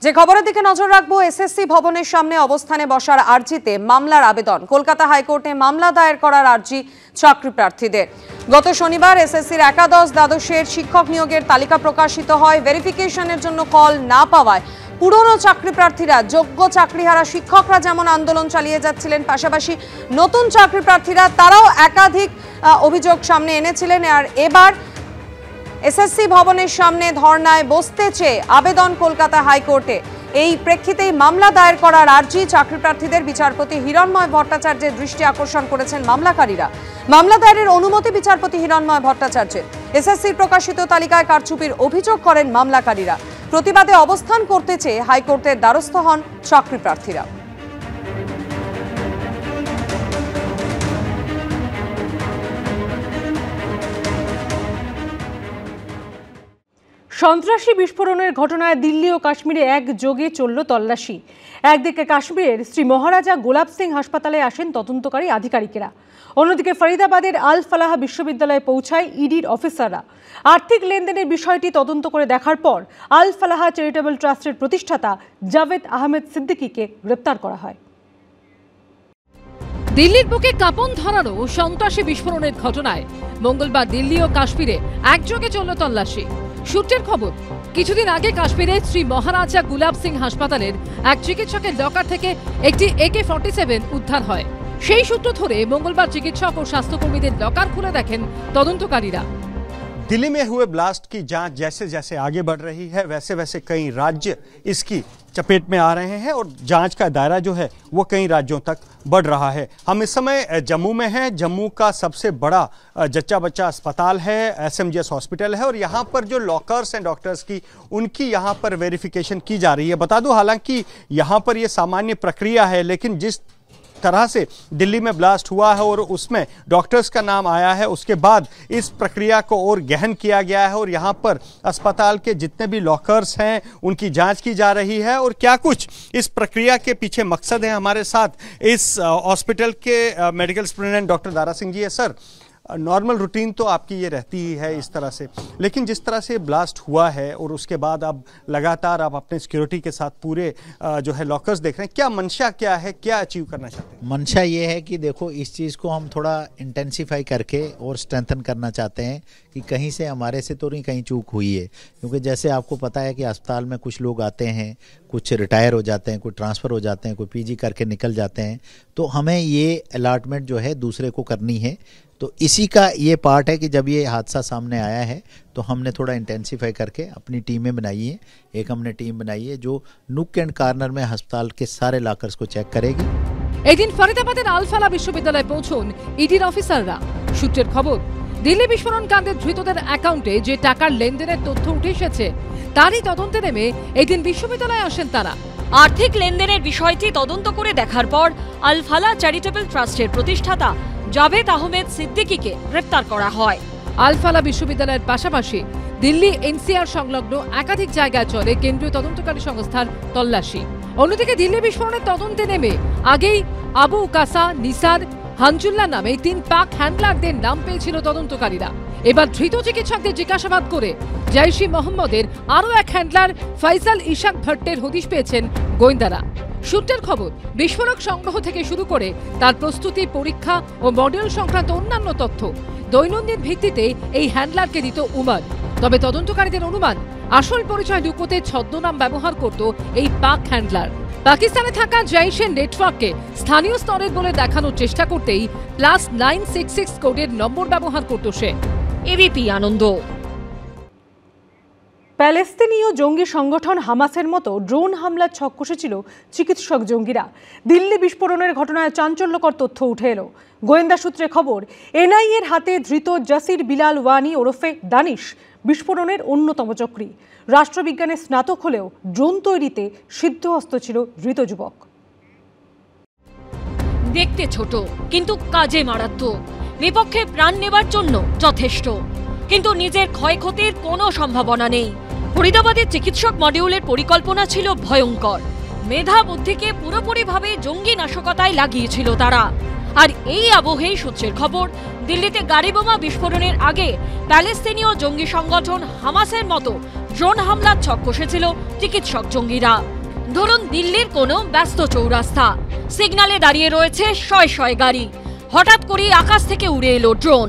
যে খবরের দিকে নজর রাখবো, এসএসসি ভবনের সামনে অবস্থানে বসার আর্জিতে মামলার আবেদন। কলকাতা হাইকোর্টে মামলা দায়ের করার আর্জি চাকরি প্রার্থীদের। গত শনিবার এসএসসির একাদশ দ্বাদশের শিক্ষক নিয়োগের তালিকা প্রকাশিত হয়। ভেরিফিকেশনের জন্য কল না পাওয়ায় পুরনো চাকরি প্রার্থীরা, যোগ্য চাকরিহারা শিক্ষকরা যেমন আন্দোলন চালিয়ে যাচ্ছিলেন, পাশাপাশি নতুন চাকরি প্রার্থীরা তারাও একাধিক অভিযোগ সামনে এনেছিলেন। আর এবার এসএসসি ভবনের সামনে ধর্নায় বসতে চেয়ে আবেদন কলকাতা হাইকোর্টে। এই প্রেক্ষিতেই মামলা দায়ের করার আর্জি চাকরি প্রার্থীদের। বিচারপতি হিরণময় ভট্টাচার্যের দৃষ্টি আকর্ষণ করেছেন মামলাকারীরা। মামলা দায়েরের অনুমতি বিচারপতি হিরণময় ভট্টাচার্যের। এসএসসির প্রকাশিত তালিকায় কারচুপির অভিযোগ করেন মামলাকারীরা। প্রতিবাদে অবস্থান করতে চেয়ে হাইকোর্টের দ্বারস্থ হন চাকরি প্রার্থীরা। সন্ত্রাসী বিস্ফোরণের ঘটনায় দিল্লি ও কাশ্মীরে একযোগে চলল তল্লাশি। একদিকে কাশ্মীরের শ্রী মহারাজা গোলাপ সিং হাসপাতালে আসেন তদন্তকারী আধিকারিকেরা, অন্যদিকে ফরিদাবাদের আল ফালাহ বিশ্ববিদ্যালয়ে পৌঁছায় ইডির অফিসাররা। আর্থিক লেনদেনের বিষয়টি তদন্ত করে দেখার পর আল ফালাহ চ্যারিটেবল ট্রাস্টের প্রতিষ্ঠাতা জাভেদ আহমেদ সিদ্দিকীকে গ্রেপ্তার করা হয়। দিল্লির বুকে কাঁপন ধরানো সন্ত্রাসী বিস্ফোরণের ঘটনায় মঙ্গলবার দিল্লি ও কাশ্মীরে একযোগে চলল তল্লাশি। সূত্রের খবর, কিছুদিন আগে কাশ্মীরের শ্রী মহারাজা গুলাব সিং হাসপাতালের এক চিকিৎসকের লকার থেকে একটি AK-47 উদ্ধার হয়। সেই সূত্র ধরে মঙ্গলবার চিকিৎসক ও স্বাস্থ্যকর্মীদের লকার খুলে দেখেন তদন্তকারীরা। दिल्ली में हुए ब्लास्ट की जांच जैसे जैसे आगे बढ़ रही है, वैसे वैसे कई राज्य इसकी चपेट में आ रहे हैं और जांच का दायरा जो है वो कई राज्यों तक बढ़ रहा है। हम इस समय जम्मू में हैं। जम्मू का सबसे बड़ा जच्चा बच्चा अस्पताल है, SMGS हॉस्पिटल है, और यहाँ पर जो लॉकर्स हैं डॉक्टर्स की, उनकी यहाँ पर वेरिफिकेशन की जा रही है। बता दूं, हालांकि यहाँ पर ये सामान्य प्रक्रिया है, लेकिन जिस तरह से दिल्ली में ब्लास्ट हुआ है और उसमें डॉक्टर्स का नाम आया है, उसके बाद इस प्रक्रिया को और गहन किया गया है और यहाँ पर अस्पताल के जितने भी लॉकर्स हैं उनकी जांच की जा रही है। और क्या कुछ इस प्रक्रिया के पीछे मकसद है, हमारे साथ इस हॉस्पिटल के medical superintendent doctor Dara Singh ji है। सर, नॉर्मल रूटीन तो आपकी ये रहती ही है इस तरह से, लेकिन जिस तरह से ब्लास्ट हुआ है और उसके बाद अब लगातार आप अपने सिक्योरिटी के साथ पूरे जो है लॉकर्स देख रहे हैं, क्या मंशा क्या है, क्या अचीव करना चाहते हैं? मंशा ये है कि देखो, इस चीज़ को हम थोड़ा इंटेंसिफाई करके और स्ट्रेंथन करना चाहते हैं कि कहीं से हमारे से तो नहीं कहीं चूक हुई है। क्योंकि जैसे आपको पता है कि अस्पताल में कुछ लोग आते हैं, कुछ रिटायर हो जाते हैं, कुछ ट्रांसफ़र हो जाते हैं, कोई PG करके निकल जाते हैं, तो हमें ये अलॉटमेंट जो है दूसरे को करनी है। तो इसी का ये पार्ट है कि जब ये हादसा सामने आया है तो हमने थोड़ा इंटेंसिफाई करके अपनी टीमें बनाई है। एक हमने टीम बनाई है जो नुक एंड कॉर्नर में अस्पताल के सारे लॉकर्स को चेक करेगी। এদিন ফরিদাবাদের আল ফালাহ বিশ্ববিদ্যালয়ে পৌঁছন ইডির অফিসাররা। সূত্রের খবর, দিল্লি বিস্ফোরণ কাণ্ডে ধৃতদের অ্যাকাউন্টে যে টাকার লেনদেনের তথ্য উঠে এসেছে তারই তদন্তে নেমে এদিন বিশ্ববিদ্যালয়ে আসেন তারা। আর্থিক লেনদেনের বিষয়টি তদন্ত করে দেখার পর আল ফালাহ চ্যারিটেবল ট্রাস্টের প্রতিষ্ঠাতা জাভেদ আহমেদ সিদ্দিকীকে গ্রেপ্তার করা হয়। আল ফালাহ বিশ্ববিদ্যালয়ের পাশাপাশি দিল্লি NCR সংলগ্ন একাধিক জায়গায় চলে কেন্দ্রীয় তদন্তকারী সংস্থার তল্লাশি। অন্যদিকে দিল্লি বিস্ফোরণের তদন্তে নেমে আগেই আবু উকাসা, নিসার, হানজুল্লাহ নামে 3 পাক হ্যান্ডলারদের নাম পেয়েছিল তদন্তকারীরা। এবার ধৃত চিকিৎসকদের জিজ্ঞাসাবাদ করে জৈশ-ই মোহাম্মদের আরও এক হ্যান্ডলার ফয়সাল ইশাক ভট্টের হদিশ পেয়েছেন গোয়েন্দারা। সূত্রের খবর, বিস্ফোরক সংগ্রহ থেকে শুরু করে তার প্রস্তুতি, পরীক্ষা ও মডেল সংক্রান্ত অন্যান্য তথ্য দৈনন্দিন ভিত্তিতে এই হ্যান্ডলারকে দিত উমর। তবে তদন্তকারীদের অনুমান, আসল পরিচয় লুকোতে ছদ্মনাম ব্যবহার করত এই পাক হ্যান্ডলার। পাকিস্তানে থাকা জৈশের নেটওয়ার্ককে স্থানীয় স্তরের বলে দেখানোর চেষ্টা করতেই +966 কোডের নম্বর ব্যবহার করত সে। ABP আনন্দ। প্যালেস্তিনীয় জঙ্গি সংগঠন হামাসের মতো ড্রোন হামলার ছক কষেছিল চিকিৎসক জঙ্গিরা। দিল্লি বিস্ফোরণের ঘটনায় চাঞ্চল্যকর তথ্য উঠে এলো। গোয়েন্দা সূত্রে খবর, NIA-র হাতে ধৃত জাসির বিলাল ওয়ানি ওরফে দানিশ বিস্ফোরণের অন্যতম চক্রী। রাষ্ট্রবিজ্ঞানে স্নাতক হলেও ড্রোন তৈরিতে সিদ্ধহস্ত ছিল ধৃত যুবক। দেখতে ছোট কিন্তু কাজে মারাত্মক, বিপক্ষে প্রাণ নেবার জন্য যথেষ্ট, কিন্তু নিজের ক্ষয়ক্ষতির কোনো সম্ভাবনা নেই। ফরিদাবাদের চিকিৎসক মডিউলের পরিকল্পনা ছিল ভয়ঙ্কর। মেধা বুদ্ধিকে পুরোপুরিভাবে জঙ্গি নাশকতায় লাগিয়েছিল তারা। আর এই আবহেই সূত্রের খবর, দিল্লিতে গাড়ি বোমা বিস্ফোরণের আগে প্যালেস্তিনীয় জঙ্গি সংগঠন হামাসের মতো ড্রোন হামলার ছক কষেছিল চিকিৎসক জঙ্গিরা। ধরুন দিল্লির কোনো ব্যস্ত চৌরাস্তা, সিগন্যালে দাঁড়িয়ে রয়েছে শয়ে শয়ে গাড়ি, হঠাৎ করেই আকাশ থেকে উড়ে এলো ড্রোন,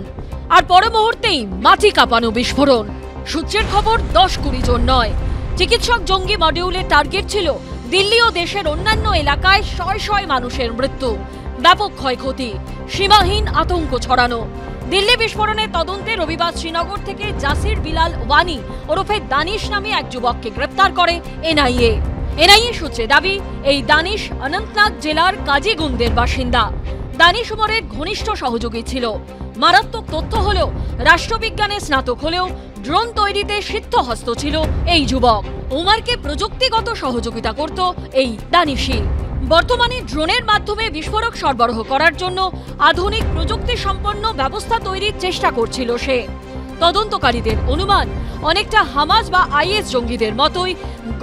আর পর মুহূর্তেই মাটি কাঁপানো বিস্ফোরণ। সূত্রের খবর 10-20 জন নয়, চিকিৎসক জঙ্গি মডিউলের টার্গেট ছিল দিল্লি ও দেশের অন্যান্য এলাকায় শয়ে শয়ে মানুষের মৃত্যু, ব্যাপক ক্ষয়ক্ষতি, সীমাহীন আতঙ্ক ছড়ানো। দিল্লি বিস্ফোরণের তদন্তে রবিবার শ্রীনগর থেকে জাসির বিলাল ওয়ানি ওরফে দানিশ নামে এক যুবককে গ্রেপ্তার করে এনআইএ। এনআইএ সূত্রে দাবি, এই দানিশ অনন্তনাগ জেলার কাজিগুন্দের বাসিন্দা। দানিশ উমরের ঘনিষ্ঠ সহযোগী ছিল। মারাত্মক তথ্য হলো, রাষ্ট্রবিজ্ঞানে স্নাতক হলেও ড্রোন তৈরিতে সিদ্ধহস্ত ছিল এই যুবক। উমারকে প্রযুক্তিগত সহযোগিতা করত এই দানিশই। বর্তমানে ড্রোনের মাধ্যমে বিস্ফোরক সরবরাহ করার জন্য আধুনিক প্রযুক্তি সম্পন্ন ব্যবস্থা তৈরির চেষ্টা করছিল সে। তদন্তকারীদের অনুমান, অনেকটা হামাস বা আইএস জঙ্গিদের মতোই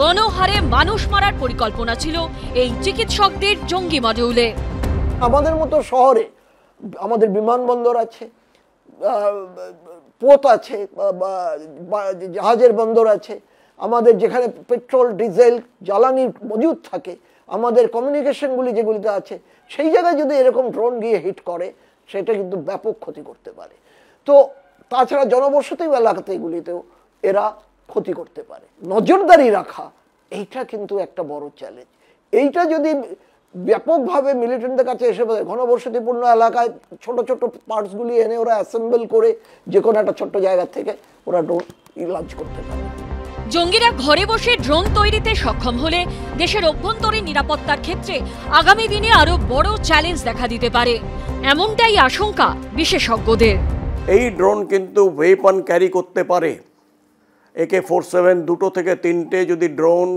গণহারে মানুষ মারার পরিকল্পনা ছিল এই চিকিৎসকদের জঙ্গি মডিউলে। আমাদের মতো শহরে আমাদের বিমানবন্দর আছে, পোত আছে, জাহাজের বন্দর আছে, আমাদের যেখানে পেট্রোল ডিজেল জ্বালানি মজুদ থাকে, আমাদের কমিউনিকেশনগুলি যেগুলিতে আছে, সেই জায়গায় যদি এরকম ড্রোন গিয়ে হিট করে সেটা কিন্তু ব্যাপক ক্ষতি করতে পারে। তো তাছাড়া জনবসতি এলাকাতে এগুলিতেও এরা ক্ষতি করতে পারে। নজরদারি রাখা এইটা কিন্তু একটা বড় চ্যালেঞ্জ। এইটা যদি ব্যাপকভাবে মিলিটেন্টদের কাছে এসে ঘনবসতিপূর্ণ এলাকায় ছোট ছোট পার্টসগুলি এনে ওরা অ্যাসেম্বল করে যে কোনো একটা ছোট্ট জায়গা থেকে ওরা ড্রোন লঞ্চ করতে পারে। জঙ্গিরা ঘরে বসে ড্রোন তৈরিতে সক্ষম হলে দেশের অভ্যন্তরীণ নিরাপত্তার ক্ষেত্রে আগামী দিনে আরো বড় চ্যালেঞ্জ দেখা দিতে পারে, এমনটাই আশঙ্কা বিশেষজ্ঞদের। এই ড্রোন কিন্তু ওয়েপন ক্যারি করতে পারে। AK-47 2 থেকে 3টে যদি ড্রোন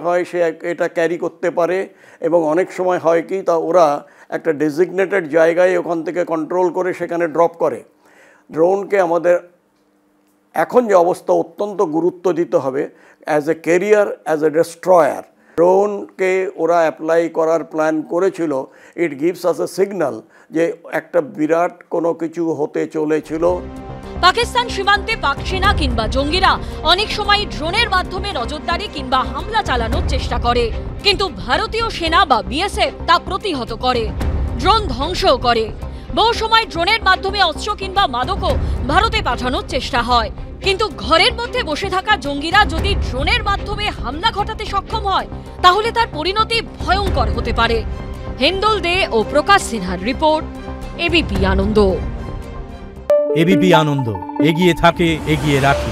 হয় সে এটা ক্যারি করতে পারে, এবং অনেক সময় হয় কি, তা ওরা একটা ডেজিগনেটেড জায়গায় ওখান থেকে কন্ট্রোল করে সেখানে ড্রপ করে। ড্রোনকে আমাদের এখন যে অবস্থা অত্যন্ত গুরুত্ব দিতে হবে as a carrier, as a destroyer. ড্রোনকে ওরা অ্যাপ্লাই করার প্ল্যান করেছিল। It gives us A signal যে একটা বিরাট কোনো কিছু হতে চলেছিল। পাকিস্তান সীমান্তে পাক সেনা কিংবা জঙ্গিরা অনেক সময় ড্রোনের মাধ্যমে নজরদারি কিংবা হামলা চালানোর চেষ্টা করে, কিন্তু ভারতীয় সেনা বা বিএসএফ তা প্রতিহত করে, ড্রোন ধ্বংসও করে। বহু সময় ড্রোনের মাধ্যমে অস্ত্র কিংবা মাদকও ভারতে পাঠানোর চেষ্টা হয়, কিন্তু ঘরের মধ্যে বসে থাকা জঙ্গিরা যদি ড্রোনের মাধ্যমে হামলা ঘটাতে সক্ষম হয় তাহলে তার পরিণতি ভয়ঙ্কর হতে পারে। হিন্দুল দে ও প্রকাশ সিনহার রিপোর্ট, এবিপি আনন্দ। এবিপি আনন্দ, এগিয়ে থাকে, এগিয়ে রাখে।